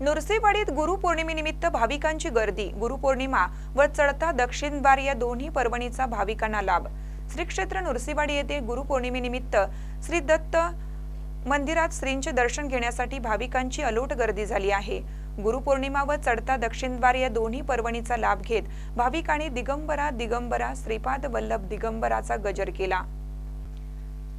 नृसिंहवाडीत गुरुपौर्णिमेनिमित्त भाविकांची गर्दी। गुरुपौर्णिमा व चढता दक्षिण द्वार या दोन्ही पर्वणीचा भाविकांना लाभ। श्री क्षेत्र नृसिंहवाडी येथे गुरुपौर्णिमेनिमित्त श्री दत्त मंदिरात श्रींचे दर्शन घेण्यासाठी भाविकांची अलोट गर्दी झाली आहे। गुरुपौर्णिमा व चढता दक्षिण द्वार या दोन्ही पर्वणीचा लाभ घेत भाविकांनी दिगंबरा दिगंबरा श्रीपाद वल्लभ दिगंबराचा गजर केला।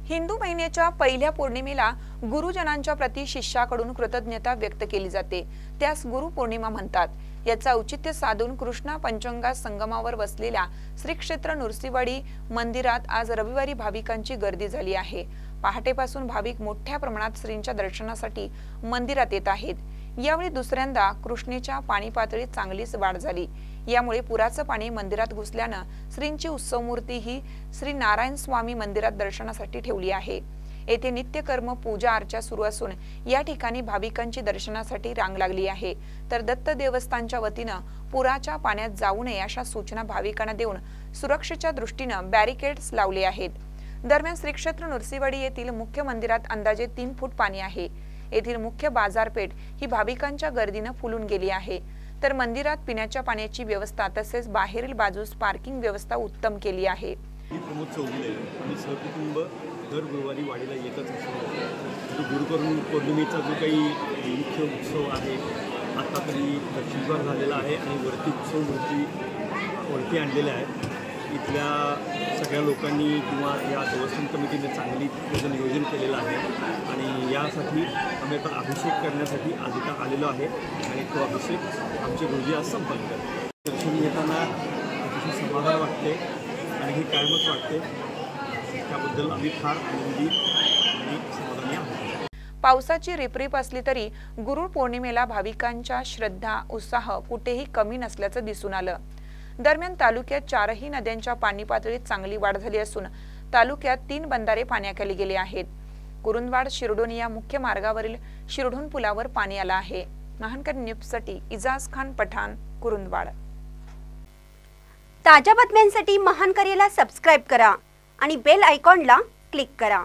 हिंदू महिन्याच्या पहिल्या पौर्णिमेला गुरुजनांच्या प्रती शिष्याकडून कृतज्ञता व्यक्त केली जाते, त्यास गुरुपौर्णिमा म्हणतात। याचा औचित्य साधून कृष्णा पंचगंगा संगमावर वसलेल्या श्री क्षेत्र नृसिंहवाडी मंदिरात आज रविवारी भाविकांची गर्दी झाली आहे। पहाटेपासून भाविक मोठ्या प्रमाणात श्रींच्या दर्शनासाठी मंदिरात येत आहेत। यावेळी दुसऱ्यांदा कृष्णेच्या पाणी पातळीत चांगलीच वाढ झाली। यामुळे पुराचं पाणी मंदिरात घुसल्यानं श्रींची उत्सव मूर्ती ही श्री नारायण स्वामी मंदिरात दर्शनासाठी ठेवली आहे। येथे नित्यकर्म पूजा अर्चा सुरू असून या ठिकाणी भाविकांची दर्शनासाठी रांग लागली आहे। तर दत्त देवस्थानच्या वतीनं पुराच्या पाण्यात जाऊ नये अशा सूचना भाविकांना देऊन सुरक्षेच्या दृष्टीनं बॅरिकेड्स लावले आहेत। दरम्यान श्री क्षेत्र नृसिंहवाडी येथील मुख्य मंदिरात अंदाजे 3 फूट पाणी आहे। येथील मुख्य बाजारपेठ ही भाविकांच्या गर्दीनं फुलून गेली आहे। तर मंदिरात पिण्याच्या पाण्याची व्यवस्था तसेच बाहेरील बाजूस पार्किंग व्यवस्था उत्तम केली आहे। प्रमोद चौगुले आणि सहकुटुंब दर गुरुवारी वाडीला येतच असतो। गुरुपौर्णिमेचा जो काही मुख्य उत्सव आहे आता तरी दक्षिणद्वार झालेला आहे आणि वरती उत्सव वरती आणलेले आहेत। इथल्या सगळ्या लोकांनी किंवा या देवस्थान कमिटीने चांगली त्याचं नियोजन केलेलं आहे आणि यासाठी आम्ही आता अभिषेक करण्यासाठी आज इथं आलेलो आहे आणि तो अभिषेक आमचे गुरुजी आज संपन्न करतात। दर्शन घेताना अतिशय समाधान वाटते आणि हे कायमच वाटते, त्याबद्दल आम्ही फार आनंदी आणि समाधानी आहोत। पावसाची रिपरिप असली तरी गुरुपौर्णिमेला भाविकांच्या श्रद्धा उत्साह कुठेही कमी नसल्याचं दिसून आलं। दरम्यान तालुक्यात 4ही नद्यांच्या पाणी पातळीत चांगली वाढ झाली असून तालुक्यात 3 बंधारे पाण्याखाली गेले आहेत। कुरुंदवाड शिरडोन या मुख्य मार्गावरील शिरडोन पुलावर पाणी आलं आहे। महानकर न्यूजसाठी इजाज खान पठाण, कुरुंदवाड। ताज्या बातम्यांसाठी महानकरेला सबस्क्राइब करा आणि बेल आयकॉनला क्लिक करा।